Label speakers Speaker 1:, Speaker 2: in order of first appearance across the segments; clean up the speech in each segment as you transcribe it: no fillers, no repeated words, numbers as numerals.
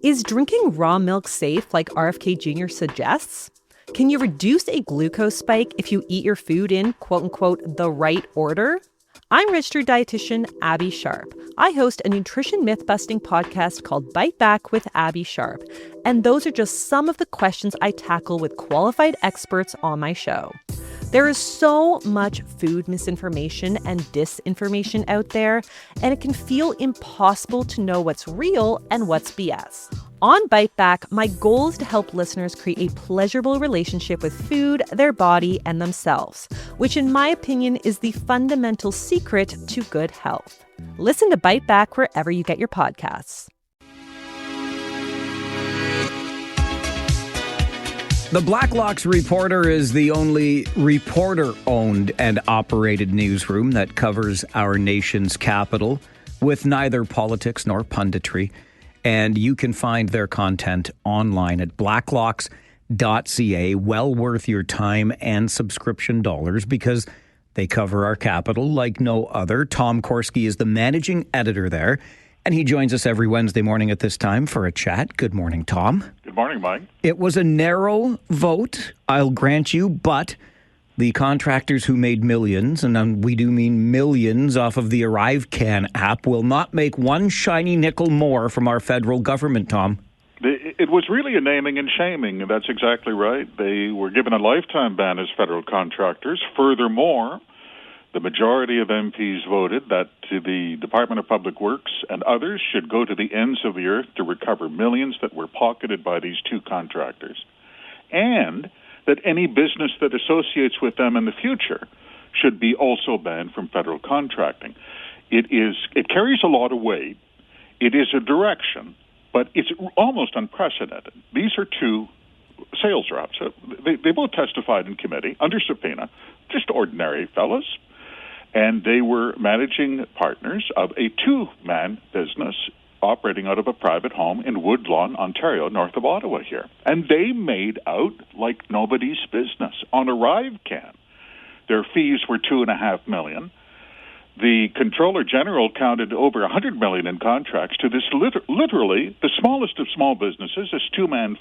Speaker 1: Is drinking raw milk safe like RFK Jr. suggests? Can you reduce a glucose spike if you eat your food in, quote-unquote, the right order? I'm registered dietitian Abby Sharp. I host a nutrition myth-busting podcast called Bite Back with Abby Sharp. And those are just some of the questions I tackle with qualified experts on my show. There is so much food misinformation and disinformation out there, and it can feel impossible to know what's real and what's BS. On Bite Back, my goal is to help listeners create a pleasurable relationship with food, their body, and themselves, which in my opinion is the fundamental secret to good health. Listen to Bite Back wherever you get your podcasts.
Speaker 2: The Blacklock's Reporter is the only reporter-owned and operated newsroom that covers our nation's capital with neither politics nor punditry. And you can find their content online at blacklocks.ca. Well worth your time and subscription dollars because they cover our capital like no other. Tom Korski is the managing editor there, and he joins us every Wednesday morning at this time for a chat. Good morning, Tom.
Speaker 3: Good morning, Mike.
Speaker 2: It was a narrow vote, I'll grant you, but the contractors who made millions, and we do mean millions, off of the ArriveCan app will not make one shiny nickel more from our federal government, Tom.
Speaker 3: It was really a naming and shaming. That's exactly right. They were given a lifetime ban as federal contractors. Furthermore, the majority of MPs voted that the Department of Public Works and others should go to the ends of the earth to recover millions that were pocketed by these two contractors, and that any business that associates with them in the future should be also banned from federal contracting. It carries a lot of weight. It is a direction, but it's almost unprecedented. These are two sales reps. They both testified in committee under subpoena, just ordinary fellows. And they were managing partners of a two-man business operating out of a private home in Woodlawn, Ontario, north of Ottawa here. And they made out like nobody's business. On ArriveCan, their fees were $2.5 million. The Comptroller General counted over $100 million in contracts to this literally the smallest of small businesses, this two-man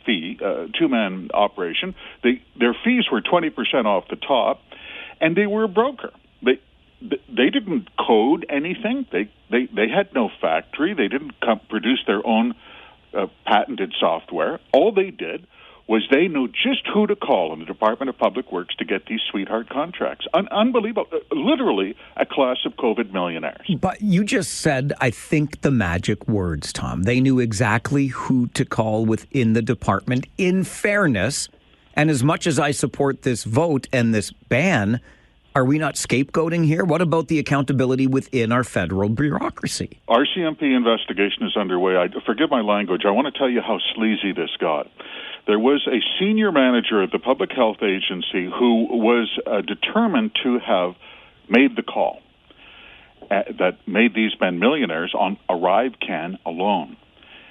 Speaker 3: operation. Their fees were 20% off the top, and they were a broker. They didn't code anything. They had no factory. They didn't produce their own patented software. All they did was they knew just who to call in the Department of Public Works to get these sweetheart contracts. Unbelievable. Literally a class of COVID millionaires.
Speaker 2: But you just said, I think, the magic words, Tom. They knew exactly who to call within the department. In fairness, and as much as I support this vote and this ban, are we not scapegoating here? What about the accountability within our federal bureaucracy?
Speaker 3: RCMP investigation is underway. Forgive my language. I want to tell you how sleazy this got. There was a senior manager at the Public Health Agency who was determined to have made the call that made these men millionaires on ArriveCan alone.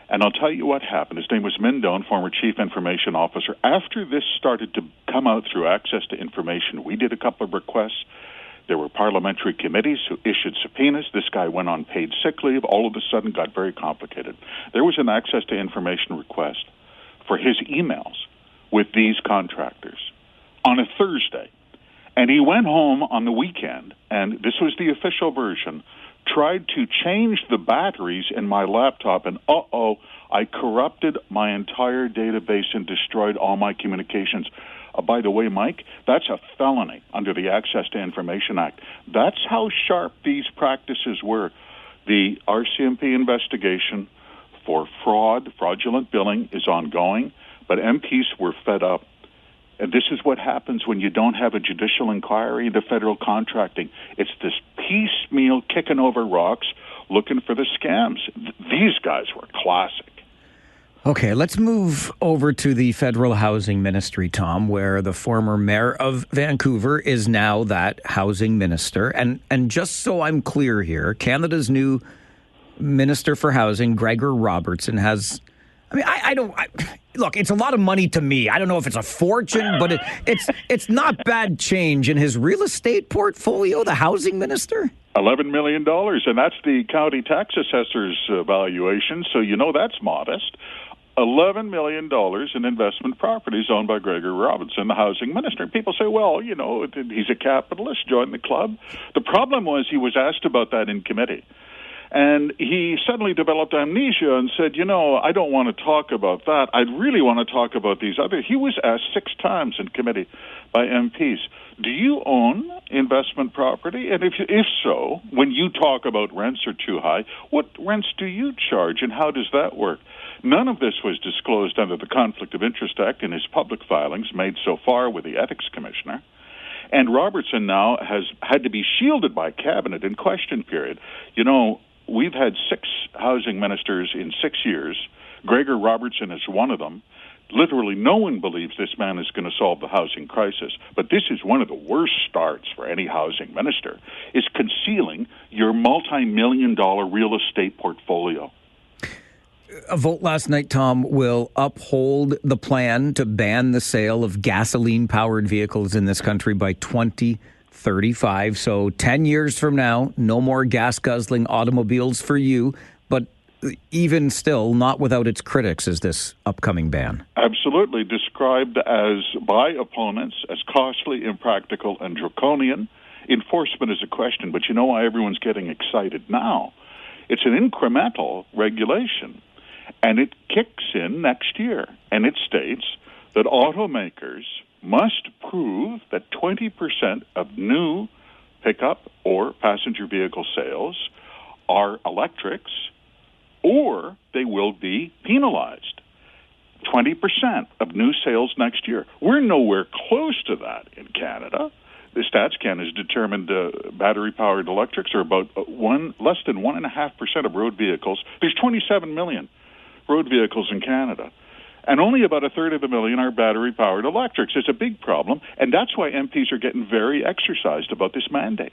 Speaker 3: And I'll tell you what happened. His name was Mindone, former chief information officer. After this started to come out through access to information, we did a couple of requests. There were parliamentary committees who issued subpoenas. This guy went on paid sick leave. All of a sudden got very complicated. There was an access to information request for his emails with these contractors on a Thursday. And he went home on the weekend, and this was the official version, tried to change the batteries in my laptop, and I corrupted my entire database and destroyed all my communications. By the way, Mike, that's a felony under the Access to Information Act. That's how sharp these practices were. The RCMP investigation for fraudulent billing is ongoing, but MPs were fed up. And this is what happens when you don't have a judicial inquiry into federal contracting. It's this piecemeal kicking over rocks looking for the scams. These guys were classic.
Speaker 2: Okay, let's move over to the Federal Housing Ministry, Tom, where the former mayor of Vancouver is now that housing minister. And just so I'm clear here, Canada's new Minister for Housing, Gregor Robertson, has... Look, it's a lot of money to me. I don't know if it's a fortune, but it's not bad change in his real estate portfolio, the housing minister.
Speaker 3: $11 million, and that's the county tax assessor's valuation, so you know that's modest. $11 million in investment properties owned by Gregory Robertson, the housing minister. People say, well, he's a capitalist, join the club. The problem was he was asked about that in committee. And he suddenly developed amnesia and said, I don't want to talk about that. I really want to talk about these other. He was asked 6 times in committee by MPs, do you own investment property? And if so, when you talk about rents are too high, what rents do you charge and how does that work? None of this was disclosed under the Conflict of Interest Act in his public filings made so far with the Ethics Commissioner. And Robertson now has had to be shielded by Cabinet in question period. We've had 6 housing ministers in 6 years. Gregory Robertson is one of them. Literally no one believes this man is going to solve the housing crisis. But this is one of the worst starts for any housing minister, is concealing your multi-million-dollar real estate portfolio.
Speaker 2: A vote last night, Tom, will uphold the plan to ban the sale of gasoline-powered vehicles in this country by 2035. So 10 years from now, no more gas-guzzling automobiles for you. But even still, not without its critics is this upcoming ban.
Speaker 3: Absolutely. Described as by opponents as costly, impractical, and draconian. Enforcement is a question, but you know why everyone's getting excited now? It's an incremental regulation, and it kicks in next year. And it states that automakers must prove that 20% of new pickup or passenger vehicle sales are electrics, or they will be penalized. 20% of new sales next year. We're nowhere close to that in Canada. The StatsCan has determined battery-powered electrics are about less than 1.5% of road vehicles. There's 27 million road vehicles in Canada, and only about 1/3 of a million are battery-powered electrics. It's a big problem, and that's why MPs are getting very exercised about this mandate.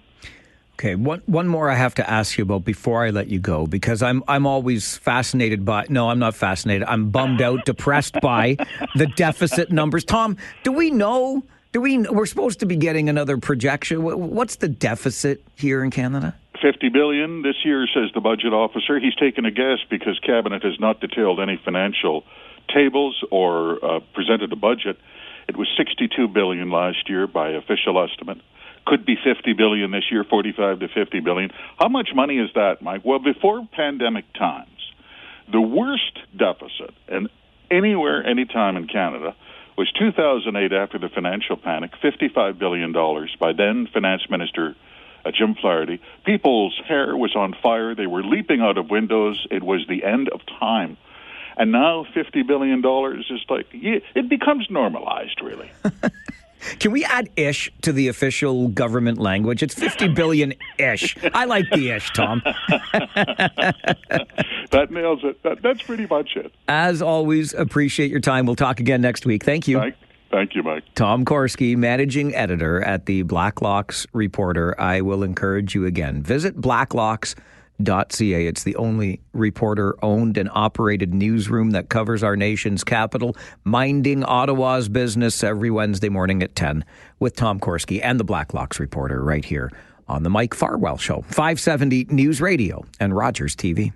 Speaker 2: Okay, one more I have to ask you about before I let you go, because I'm always fascinated by, no, I'm not fascinated, I'm bummed out, depressed by the deficit numbers. Tom, we're supposed to be getting another projection. What's the deficit here in Canada?
Speaker 3: $50 billion this year, says the budget officer. He's taken a guess because Cabinet has not detailed any financial tables or presented a budget. It was $62 billion last year by official estimate. Could be $50 billion this year, $45 to $50 billion. How much money is that, Mike? Well, before pandemic times, the worst deficit anywhere, anytime in Canada was 2008 after the financial panic, $55 billion by then Finance Minister Jim Flaherty. People's hair was on fire. They were leaping out of windows. It was the end of time. And now $50 billion is like, it becomes normalized, really.
Speaker 2: Can we add ish to the official government language? It's 50 billion-ish. I like the ish, Tom.
Speaker 3: That nails it. That's pretty much it.
Speaker 2: As always, appreciate your time. We'll talk again next week. Thank you.
Speaker 3: Thank you, Mike. Tom
Speaker 2: Korski, managing editor at the Blacklock's Reporter. I will encourage you again. Visit blacklocks.ca. It's the only reporter-owned and operated newsroom that covers our nation's capital, minding Ottawa's business every Wednesday morning at 10 with Tom Korski and the Blacklock's Reporter right here on the Mike Farwell Show, 570 News Radio and Rogers TV.